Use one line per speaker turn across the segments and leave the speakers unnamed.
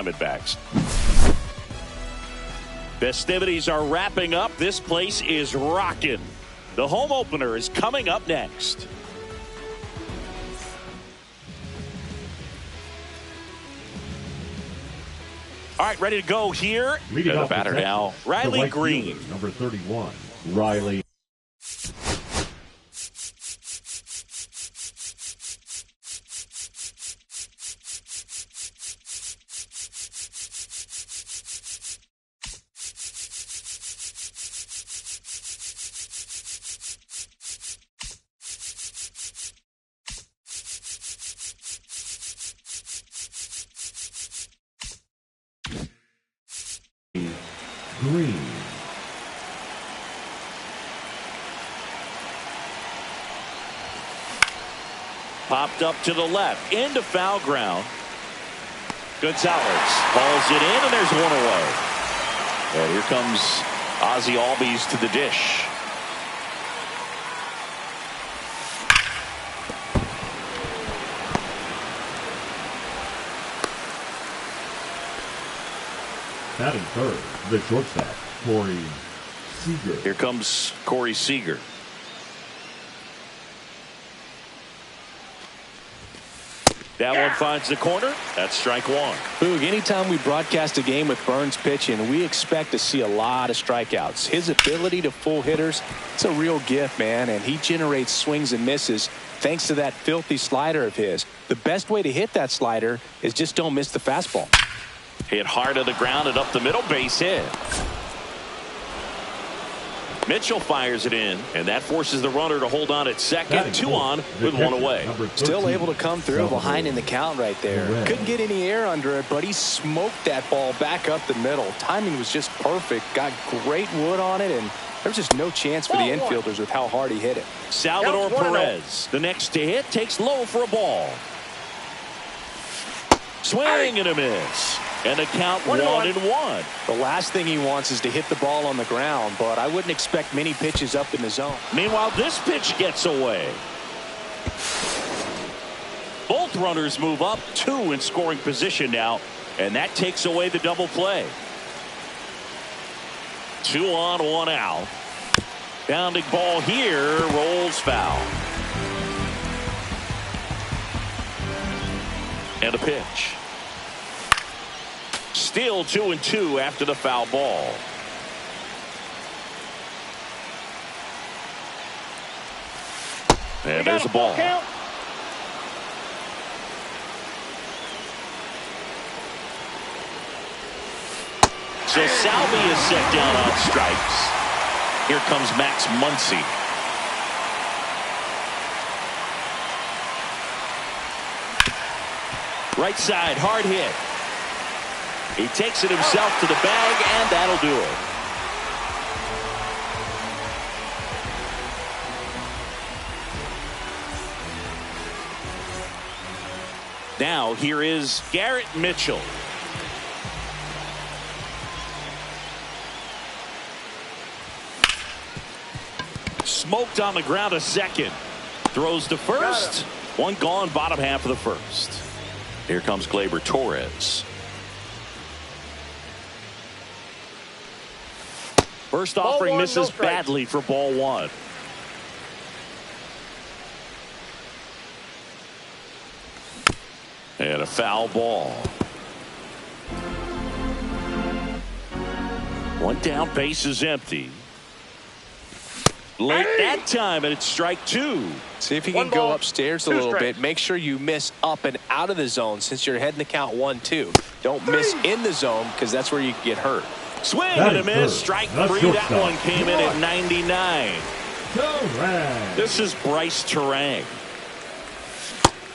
Diamondbacks. Festivities are wrapping up. This place is rocking. The home opener is coming up next. All right, ready to go here.
Leading
the
off
batter
the
now, Riley Green.
Fielder, number 31, Riley. Green.
Popped up to the left, into foul ground. Gonzalez hauls it in, and there's one away. And here comes Ozzie Albies to the dish.
Batting third, the shortstop, Corey Seager.
Here comes Corey Seager. That one finds the corner. That's strike one.
Boog, anytime we broadcast a game with Burns pitching, we expect to see a lot of strikeouts. His ability to pull hitters, it's a real gift, man, and he generates swings and misses thanks to that filthy slider of his. The best way to hit that slider is just don't miss the fastball.
Hit hard to the ground and up the middle, base hit. Mitchell fires it in, and that forces the runner to hold on at second. Two on with one away.
Still able to come through behind in the count right there. Couldn't get any air under it, but he smoked that ball back up the middle. Timing was just perfect. Got great wood on it, and there's just no chance for the infielders with how hard he hit it.
Salvador Perez, the next to hit, takes low for a ball. Swing and a miss. And the count 1-1.
The last thing he wants is to hit the ball on the ground, but I wouldn't expect many pitches up in the zone.
Meanwhile, this pitch gets away. Both runners move up, two in scoring position now, and that takes away the double play. 2 on, 1 out. Bounding ball here, rolls foul. And a pitch. Still 2-2 after the foul ball. And there's a ball. So Salvi is set down on strikes. Here comes Max Muncy. Right side, hard hit. He takes it himself to the bag, and that'll do it. Now, here is Garrett Mitchell. Smoked on the ground a second. Throws to first. One gone, bottom half of the first. Here comes Gleyber Torres. First offering misses badly for ball one. And a foul ball. One down, base is empty. Late that time, and it's strike two.
See if you can go upstairs a little bit. Make sure you miss up and out of the zone since you're heading to count 1-2. Don't miss in the zone because that's where you can get hurt.
Swing and a miss. Strike three. That one came in at 99. This is Bryce Terang.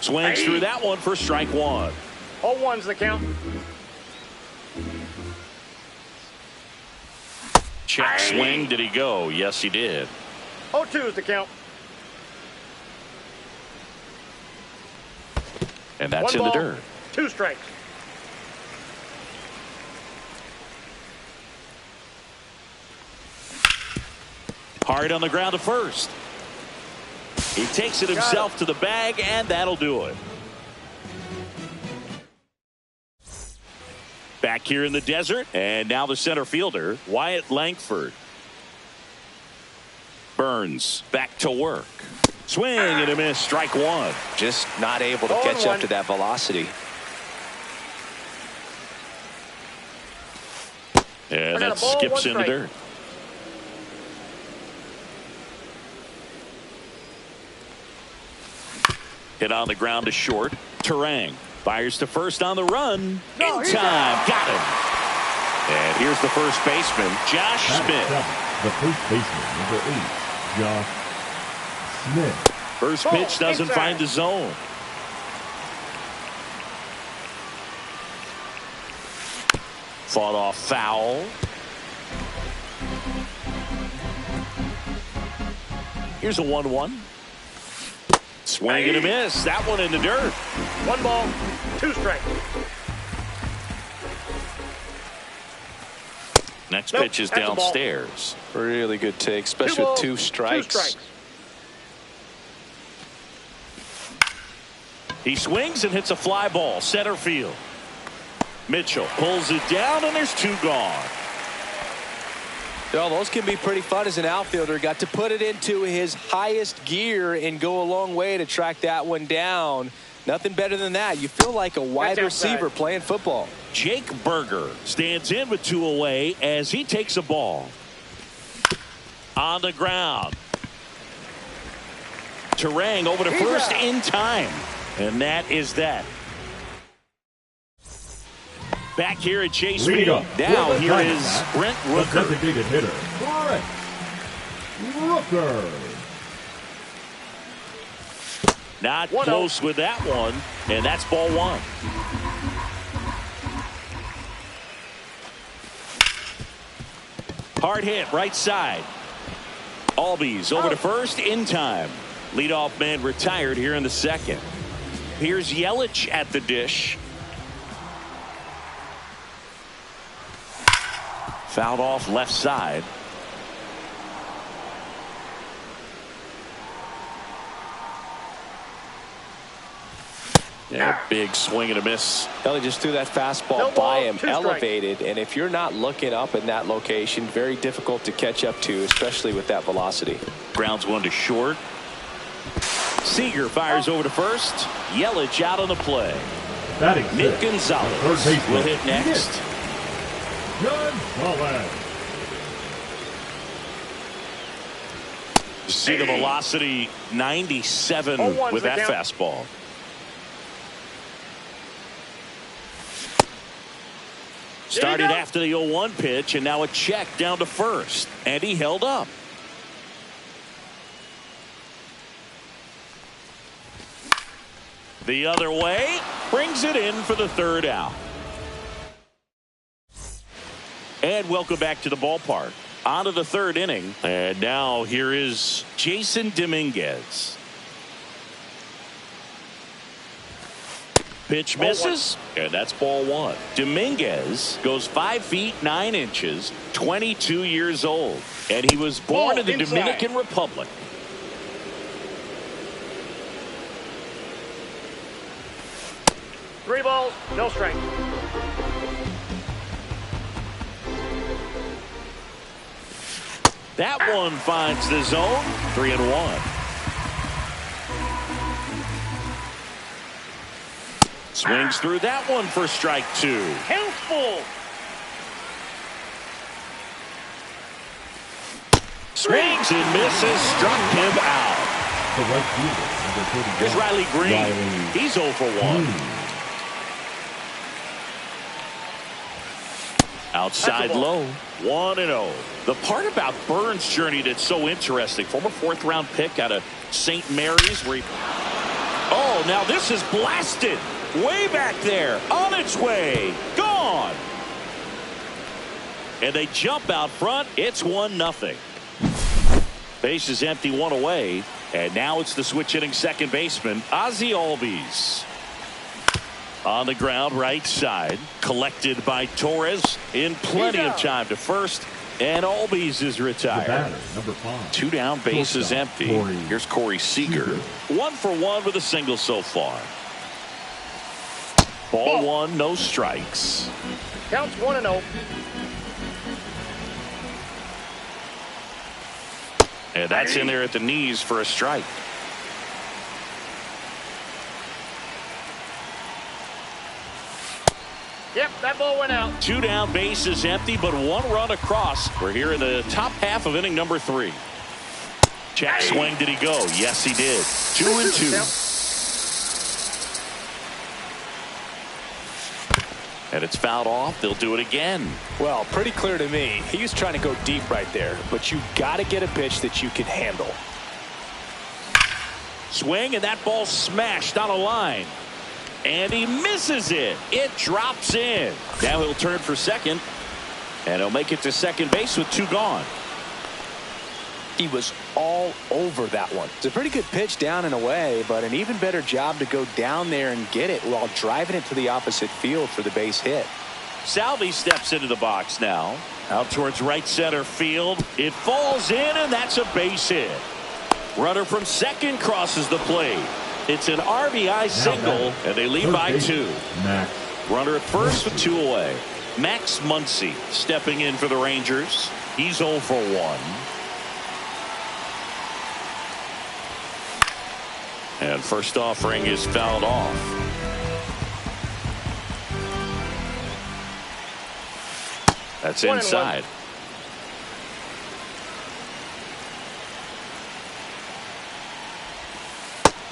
Swings through that one for strike one.
0-1's the count.
Check swing. Did he go? Yes, he did.
0-2's the count.
And that's in the dirt.
2 strikes.
Hard on the ground to first. He takes it himself to the bag, and that'll do it. Back here in the desert, and now the center fielder, Wyatt Langford. Burns back to work. Swing and a miss, strike one.
Just not able to catch up to that velocity.
And that skips into dirt. Hit on the ground to short. Terang fires to first on the run. In time. Got him. And here's the first baseman, Josh Smith.
The first baseman, number 8, Josh Smith.
First pitch doesn't find the zone. Fought off foul. Here's a 1-1. Swing and a miss. That one in the dirt.
1 ball, 2 strikes.
Next pitch is downstairs.
Really good take, especially with 2 strikes.
He swings and hits a fly ball, center field. Mitchell pulls it down, and there's 2 gone.
Well, those can be pretty fun as an outfielder. Got to put it into his highest gear and go a long way to track that one down. Nothing better than that. You feel like a wide receiver playing football.
Jake Berger stands in with 2 away as he takes a ball. On the ground. Terang over to first in time. And that is that. Back here at Chase Field. Now here is Brent Rooker.
The designated hitter, Brent Rooker.
Not close with that one, and that's ball 1. Hard hit, right side. Albies over to first in time. Leadoff man retired here in the second. Here's Yelich at the dish. Fouled off left side. Yeah, big swing and a miss.
Ellie just threw that fastball by him, elevated, and if you're not looking up in that location, very difficult to catch up to, especially with that velocity.
Grounds one to short. Seager fires over to first. Yelich out on the play. Nick Gonzalez will hit next.
Gonzalez.
You see the velocity 97 with that fastball. Started after the 0-1 pitch, and now a check down to first, and he held up. The other way, brings it in for the 3rd out. And welcome back to the ballpark. On to the 3rd inning, and now here is Jason Dominguez. Pitch misses, and that's ball 1. Dominguez goes 5 feet 9 inches, 22 years old, and he was born in the Dominican Republic.
Three balls, no strikes.
That one finds the zone. 3-1. Swings through that one for strike 2.
Count full.
Swings and misses, struck him out.
The right fielder, number 31.
Here's Riley Green. He's 0 for 1. Outside low, 1-0. The part about Burns' journey that's so interesting, former 4th-round pick out of St. Mary's, where he... Oh, now this is blasted. Way back there, on its way, gone. And they jump out front. It's 1-0. Base is empty, 1 away. And now it's the switch hitting second baseman, Ozzie Albies. On the ground, right side. Collected by Torres in plenty of time to first. And Albies is retired.
Batter, number 5.
2 down, base is empty. Here's Corey Seager. 1 for 1 with a single so far. Ball one, no strikes.
Counts 1-0.
And that's in there at the knees for a strike.
Yep, that ball went out.
2 down, base is empty, but 1 run across. We're here in the top half of inning number 3. Check swing, did he go? Yes, he did. 2-2. And it's fouled off. They'll do it again.
Well, pretty clear to me. He was trying to go deep right there, but you got to get a pitch that you can handle.
Swing, and that ball smashed on a line. And he misses it. It drops in. Now he'll turn for second, and he'll make it to second base with 2 gone.
He was all over that one. It's a pretty good pitch down and away, but an even better job to go down there and get it while driving it to the opposite field for the base hit.
Salvi steps into the box now. Out towards right center field. It falls in, and that's a base hit. Runner from second crosses the plate. It's an RBI single, and they lead by 2.
Max.
Runner at first with 2 away. Max Muncy stepping in for the Rangers. He's 0 for 1. And first offering is fouled off. That's inside.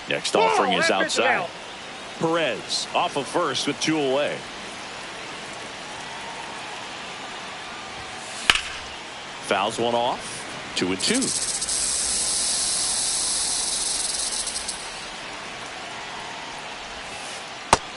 Next offering is outside. Perez off of first with 2 away. Fouls one off. 2-2.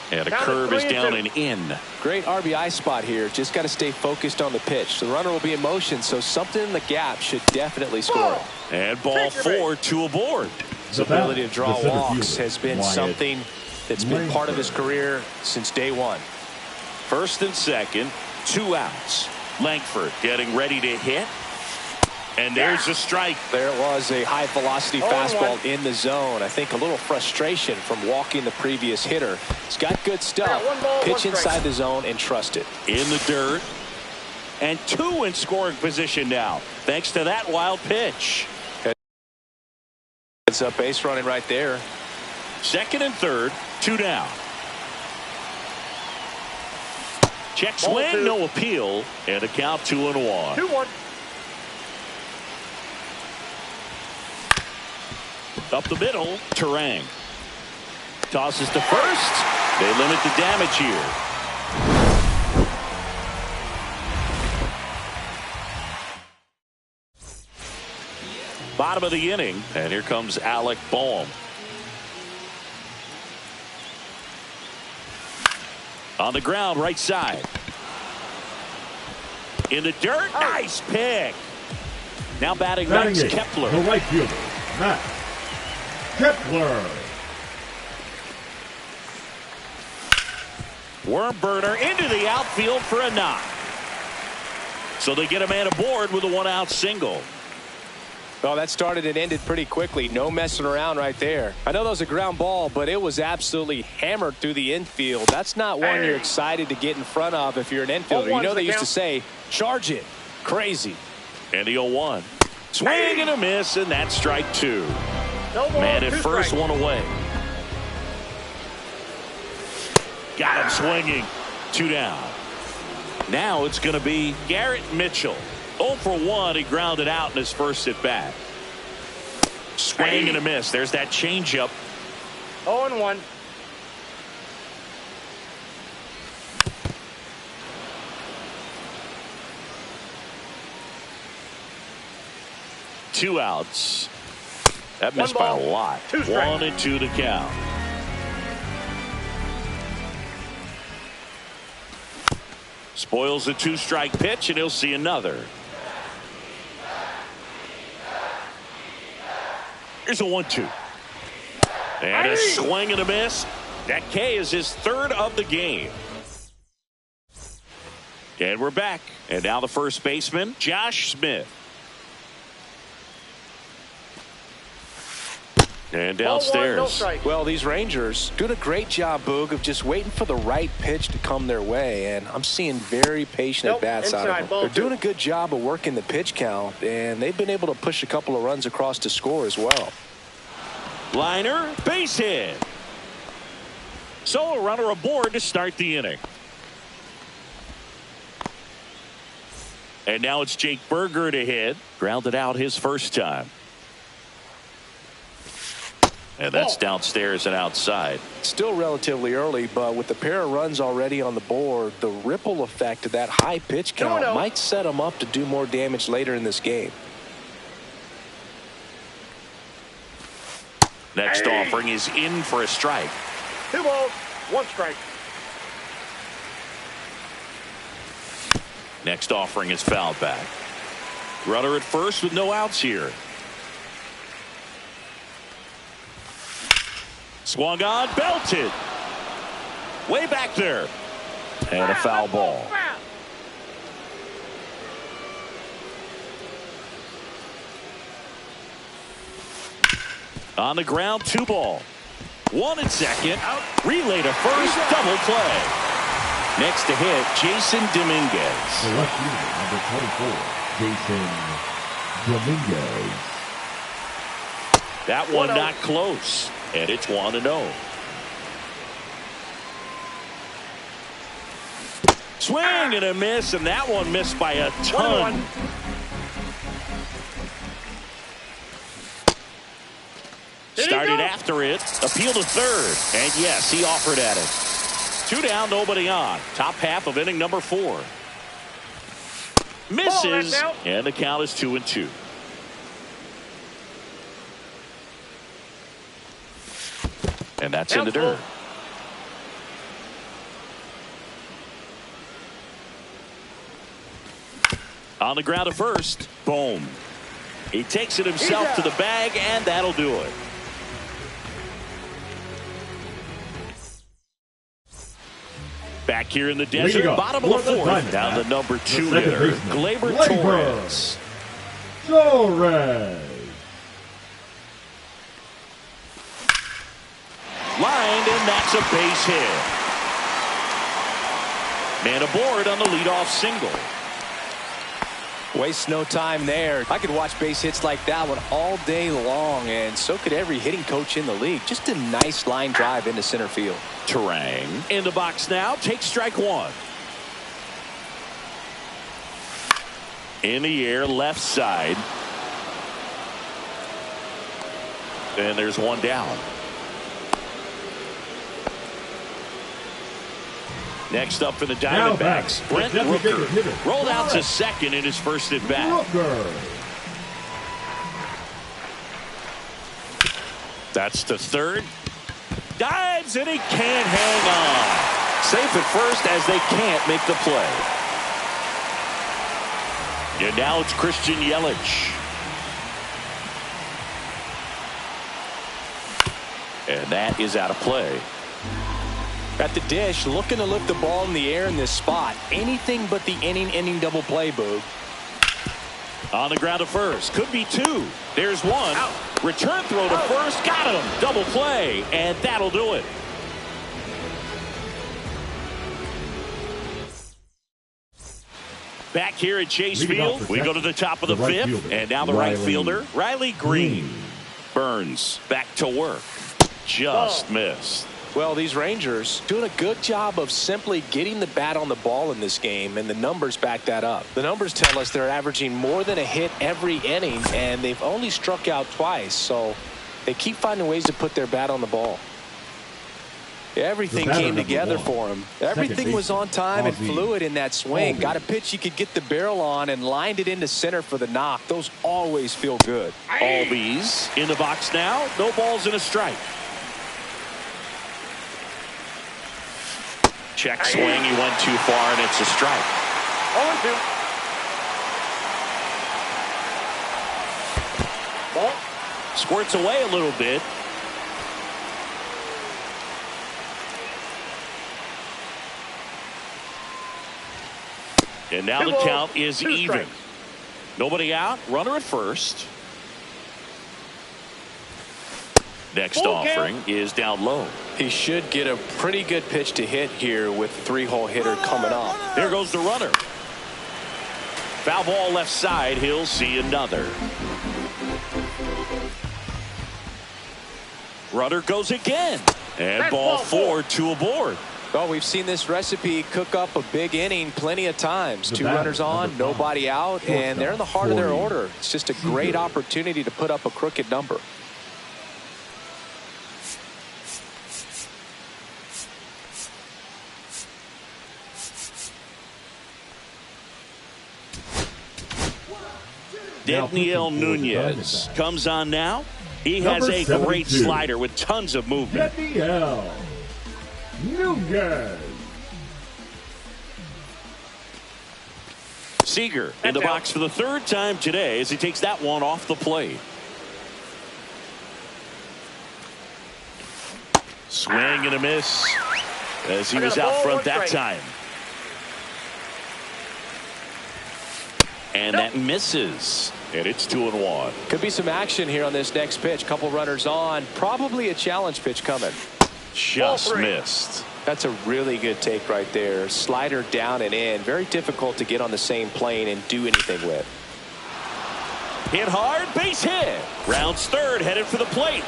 And a curve is down and in.
Great RBI spot here. Just got to stay focused on the pitch. The runner will be in motion, so something in the gap should definitely score.
And ball 4, 2 aboard.
His ability to draw walks has been something that's been part of his career since day one.
First and second, 2 outs. Langford getting ready to hit. And there's a strike.
There was a high velocity fastball in the zone. I think a little frustration from walking the previous hitter. He's got good stuff. Pitch inside the zone and trust it.
In the dirt. And 2 in scoring position now, thanks to that wild pitch.
It's a base running right there.
Second and third, 2 down. Check swing, no appeal, and a count 2-1.
2-1.
Up the middle, Terang. Tosses to first. They limit the damage here. Bottom of the inning, and here comes Alec Boehm. On the ground, right side. In the dirt, nice pick. Now batting Max Kepler.
The right fielder, Max Kepler.
Worm burner into the outfield for a knock. So they get a man aboard with a 1-out single.
Well, that started and ended pretty quickly. No messing around right there. I know that was a ground ball, but it was absolutely hammered through the infield. That's not one you're excited to get in front of if you're an infielder. You know they used to say, charge it. Crazy.
And the 0-1. Swing and a miss, and that's strike 2. Man at first, 1 away. Got him swinging. 2 down. Now it's going to be Garrett Mitchell. 0 for 1. He grounded out in his first at bat. Swing and a miss. There's that changeup.
0-1.
Two outs. That missed by a lot. 1-2 to count. Spoils a 2-strike pitch, and he'll see another. Here's a 1-2. And a swing and a miss. That K is his 3rd of the game. And we're back. And now the first baseman, Josh Smith. And
Ball one,
downstairs.
no strike.
Well, these Rangers doing a great job, Boog, of just waiting for the right pitch to come their way, and I'm seeing very patient
Nope,
at-bats out of
inside,
them.
ball
They're
two.
doing a good job of working the pitch count, and they've been able to push a couple of runs across to score as well.
Liner, base hit. So a runner aboard to start the inning. And now it's Jake Berger to hit. Grounded out his first time. And that's downstairs and outside.
Still relatively early, but with the pair of runs already on the board, the ripple effect of that high pitch count might set them up to do more damage later in this game.
Next offering is in for a strike.
2 balls, 1 strike.
Next offering is fouled back. Runner at first with no outs here. Swung on, belted. Way back there. And a foul ball. On the ground, 2 ball. 1 and second. Relay to first, double play. Next to hit, Jason Dominguez.
Select unit number 24, Jason Dominguez.
That one not close. And it's 1-0. Swing and a miss, and that one missed by a ton. Started after it, appeal to third, and yes, he offered at it. 2 down, nobody on. Top half of inning number 4. Misses, and the count is 2-2. And that's in the dirt. On the ground to first. Boom. He takes it himself to the bag, and that'll do it. Back here in the desert, bottom of the 4th. Down the number 2 hitter, Gleyber Torres. Lined, and that's a base hit. Man aboard on the leadoff single.
Waste no time there. I could watch base hits like that one all day long, and so could every hitting coach in the league. Just a nice line drive into center field.
Terang in the box now. Take strike 1. In the air, left side. And there's 1 down. Next up for the Diamondbacks, Brent Rooker. Rolled out to second in his first at bat. That's to third. Dives, and he can't hang on. Safe at first as they can't make the play. And now it's Christian Yelich. And that is out of play.
At the dish, looking to lift the ball in the air in this spot. Anything but the inning double play, Boog.
On the ground to first. Could be 2. There's 1. Out. Return throw to first. Got him. Double play. And that'll do it. Back here at Chase Field, we go to the top of the 5th. And now the right fielder, Riley Green. Burns back to work. Just missed.
Well, these Rangers doing a good job of simply getting the bat on the ball in this game, and the numbers back that up. The numbers tell us they're averaging more than a hit every inning, and they've only struck out twice, so they keep finding ways to put their bat on the ball. Everything came together for him. Everything was on time and fluid in that swing. Got a pitch you could get the barrel on and lined it into center for the knock. Those always feel good.
Albies in the box now. No balls and a strike. Check swing. He went too far, and it's a strike.
0-2. Ball.
Squirts away a little bit. And now the count is even. Nobody out. Runner at first. Next
Full
offering
count.
is down low.
He should get a pretty good pitch to hit here with the 3-hole hitter coming up.
There goes the runner. Foul ball left side. He'll see another. Runner goes again. And
That's
ball
ball
4, 2 aboard.
Well, we've seen this recipe cook up a big inning plenty of times.
The
2
batter,
runners on,
number 5,
nobody out, and they're in the heart of their
shortstop,
order. It's just a great
Seager.
opportunity to put up a crooked number.
Daniel
pitching for the
Nunez
Diamondbacks.
comes on now. He has
Number
a great
72.
slider with tons of movement.
Daniel Nunez.
Seager in the
That's out.
box for the 3rd time today as he takes that one off the plate. Swing and a miss as he
I got
was
a
out
ball,
front
1
that
strike.
time. And that misses. And it's 2-1.
Could be some action here on this next pitch. Couple runners on. Probably a challenge pitch coming.
Just
Ball 3.
missed.
That's a really good take right there. Slider down and in. Very difficult to get on the same plane and do anything with.
Hit hard, base hit. Rounds 3rd, headed for the plate.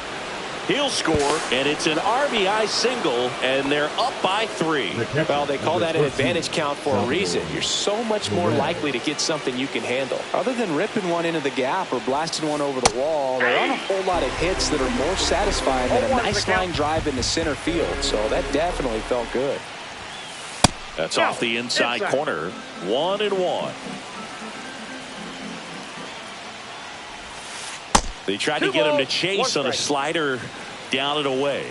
He'll score, and it's an RBI single, and they're up by 3.
The catcher,
Well, they call
number
that an
14,
advantage count for a reason. You're so much more
Yeah.
likely to get something you can handle. Other than ripping one into the gap or blasting one over the wall, there aren't a whole lot of hits that are more satisfying than a
Hold on,
nice
the count.
line drive into center field. So that definitely felt good.
That's off the inside corner. 1-1. They tried to
2
get him to
balls,
chase
1
on a
strike.
slider down and away.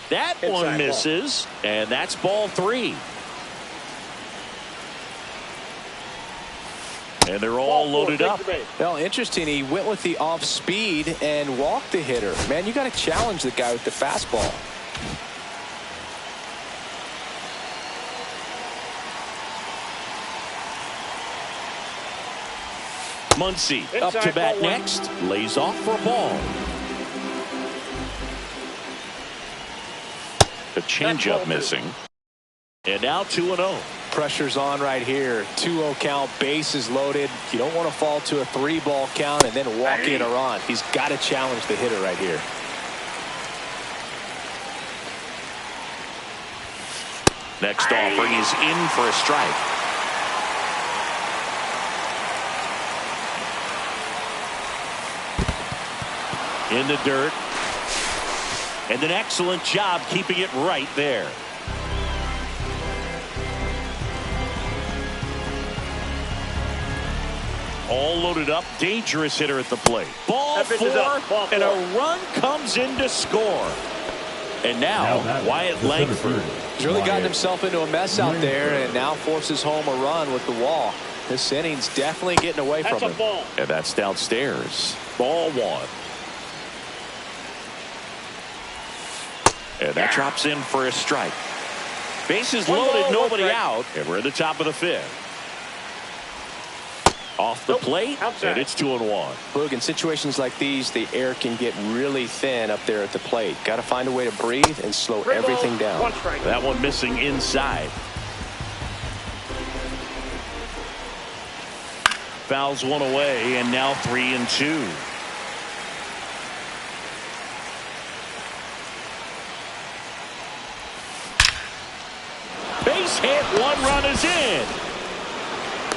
That
Inside
one
ball.
misses, and that's ball 3. And they're all
Ball 4,
loaded
take
up.
the base.
Well, interesting. He went with the off speed and walked the hitter. Man, you got to challenge the guy with the fastball.
Muncy
Inside
up to bat
ball 1.
next. Lays off for a ball. The changeup
ball 2.
missing. And now 2-0.
Pressure's on right here. 2-0 count, bases loaded. You don't want to fall to a 3-ball count and then walk in a run. He's got to challenge the hitter right here.
Next offering is in for a strike. In the dirt. And an excellent job keeping it right there. All loaded up. Dangerous hitter at the plate. Ball
That pitch
4,
is up. Ball
and
4.
a run comes in to score. And now
that
Wyatt
the center
Langford.
fielder,
He's really gotten
Wyatt
himself into a mess out there
Langford.
and now forces home a run with the wall. This inning's definitely getting away
That's
from
a
him.
ball.
And that's downstairs. Ball 1. And that drops in for a strike. Bases
1
loaded,
ball, 1
nobody
strike.
out. And we're in the top of the 5th. Off the
Nope,
plate,
outside.
and it's 2-1.
Boog, in situations like these, the air can get really thin up there at the plate. Got to find a way to breathe and slow
3
everything
balls,
down.
1 strike.
That one missing inside. Fouls one away, and now 3-2. Base hit, 1 run is in.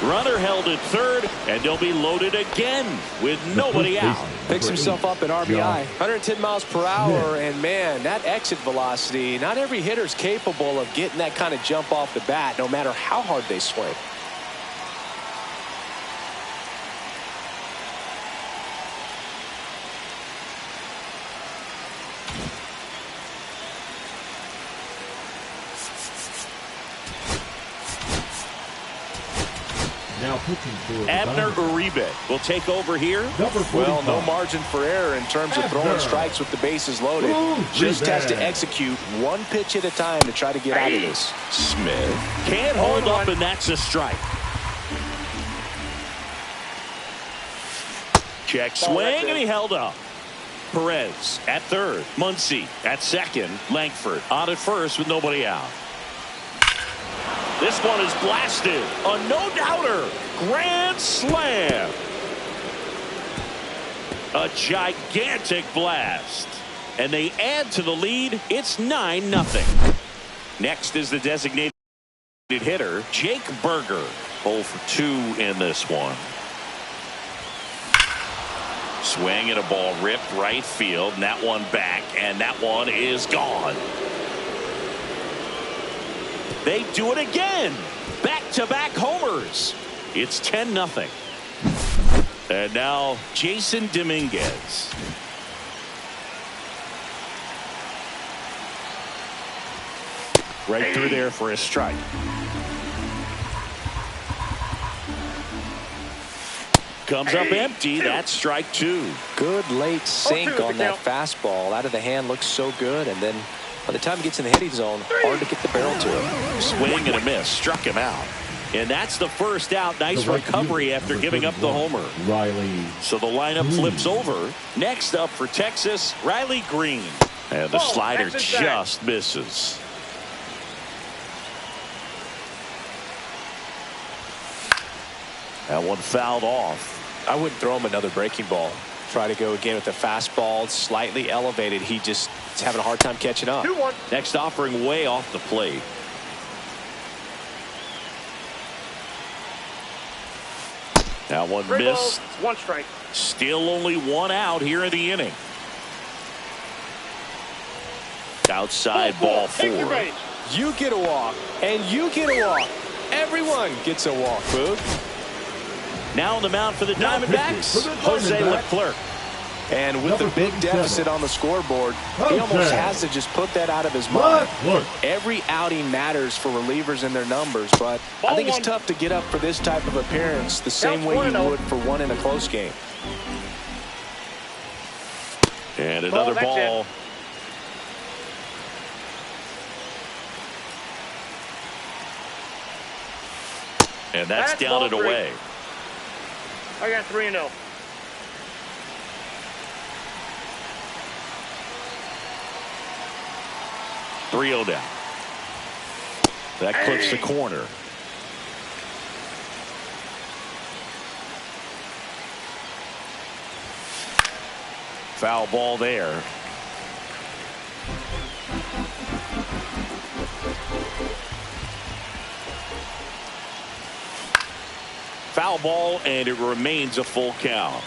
Runner held at 3rd, and they'll be loaded again with nobody out.
Picks himself up at RBI.
Josh
110 miles per hour,
Smith.
and man, that exit velocity, not every hitter's capable of getting that kind of jump off the bat, no matter how hard they swing.
Now pitching for the
Abner
Diamondbacks.
Uribe will take over here.
Number 45.
Well, no margin for error in terms of throwing
Abner.
strikes with the bases loaded.
Ooh,
Just has to
rebound.
execute one pitch at a time to try to get out of this.
Smith can't hold up, and that's a strike. Check
Ball,
swing,
that's it.
and he held up. Perez at third. Muncy at second. Langford on at first with nobody out. This one is blasted. A no-doubter. Grand slam. A gigantic blast. And they add to the lead. It's 9-0. Next is the designated hitter, Jake Berger. 0 for 2 in this one. Swing and a ball ripped right field, and that one back, and that one is gone. They do it again. Back-to-back homers. It's 10-0. And now Jason Dominguez. Right through there for a strike. Comes up empty. That's strike 2.
Good late sink on that fastball. Out of the hand, looks so good. And then by the time he gets in the hitting zone, hard to get the barrel to it.
Swing and a miss. Struck him out. And that's the first out. Nice recovery after giving up the homer.
Riley.
So the lineup flips over. Next up for Texas, Riley Green. And the slider just misses. That one fouled off.
I wouldn't throw him another breaking ball. Try to go again with the fastball, slightly elevated. He just is having a hard time catching up.
2-1.
Next offering way off the plate. That one missed.
1 strike.
Still only 1 out here in the inning. Outside ball 4.
Take your base.
You get a walk, and you get a walk. Everyone gets a walk, Boog.
Now on the mound for the Diamondbacks, Jose Leclerc.
And with the big deficit on the scoreboard, he almost has to just put that out of his mind. Every outing matters for relievers and their numbers, but I think it's tough to get up for this type of appearance the same way you would for one in a close game.
And another ball. And that's down and away.
I got 3-0.
Three-0 down. That clips the corner. Foul ball there. Foul ball, and it remains a full count.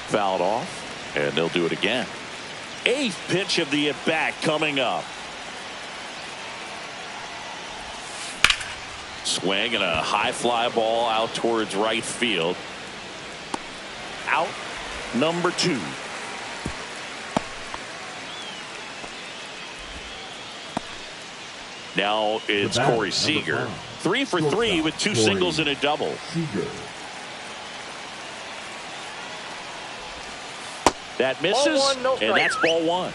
Fouled off, and they'll do it again. 8th pitch of the at-bat coming up. Swing and a high fly ball out towards right field. Out number 2. Now it's Corey Seager. 3 for 3 with 2 singles and a double. That misses,
Ball 1, no strike.
and that's ball 1.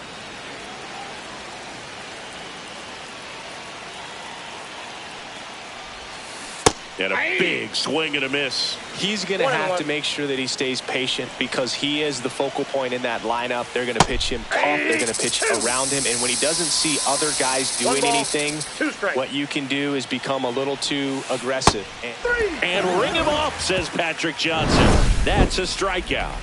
And a big swing and a miss.
He's going to have to make sure that he stays patient because he is the focal point in that lineup. They're going to pitch him tough. They're going to pitch around him. And when he doesn't see other guys doing anything, what you can do is become a little too aggressive.
And ring him off, says Patrick Johnson. That's a strikeout.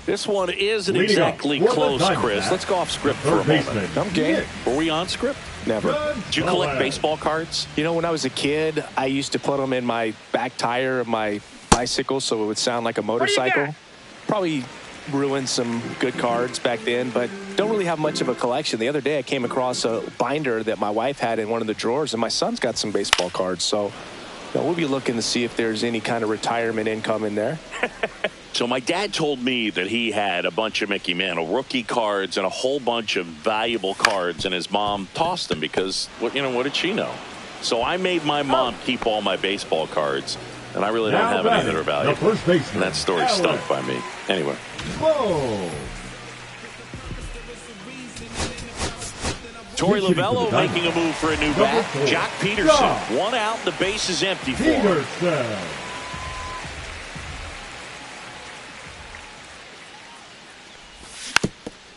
This one isn't exactly close, Chris. Let's go off script for a moment.
I'm game.
Were we on script?
Never.
Did you collect baseball cards?
You know, when I was a kid, I used to put them in my back tire of my bicycle so it would sound like a motorcycle. Probably ruined some good cards back then, but don't really have much of a collection. The other day I came across a binder that my wife had in one of the drawers, and my son's got some baseball cards. So we'll be looking to see if there's any kind of retirement income in there.
So my dad told me that he had a bunch of Mickey Mantle rookie cards and a whole bunch of valuable cards, and his mom tossed them because, what did she know? So I made my mom keep all my baseball cards, and I really don't have any that are valuable. And that story stunk by me. Anyway.
Whoa.
Torey Lovello making a move for a new bat. Jock Peterson. 1 out, the base is empty for him.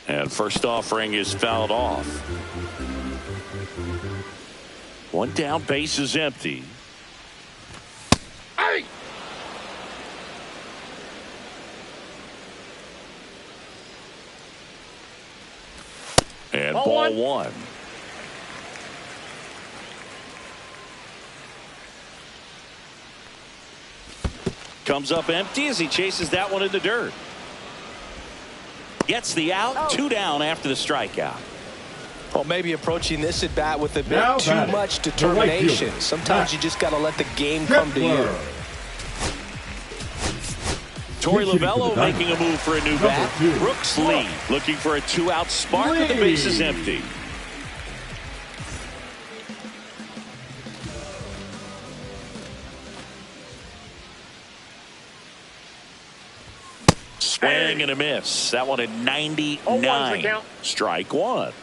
And first offering is fouled off. 1 down, base is empty. Hey! And ball one. Comes up empty as he chases that one in the dirt. Gets the out. 2 down after the strikeout.
Well, maybe approaching this at bat with a bit too much determination. Sometimes you just got to let the game come to you.
Torey Lovello making a move for a new bat. Brooks Lee looking for a 2-out spark with the bases empty. Swing and a miss. That one at 99. Strike one.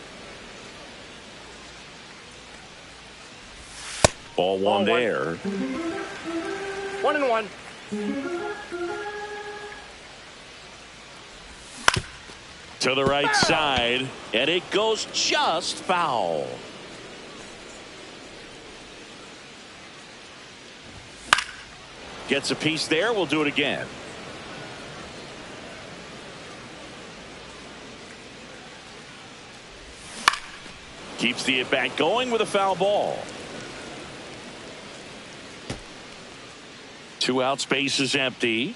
Ball one there.
1-1.
To the right side, and it goes just foul. Gets a piece there. We'll do it again. Keeps the at-bat going with a foul ball. 2 out, space is empty.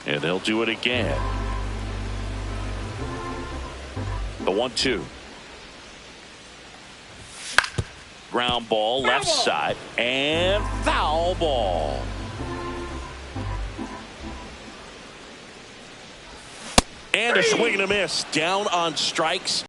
And they'll do it again. The 1-2. Ground ball, left side, and foul ball. And a swing and a miss. Down on strikes.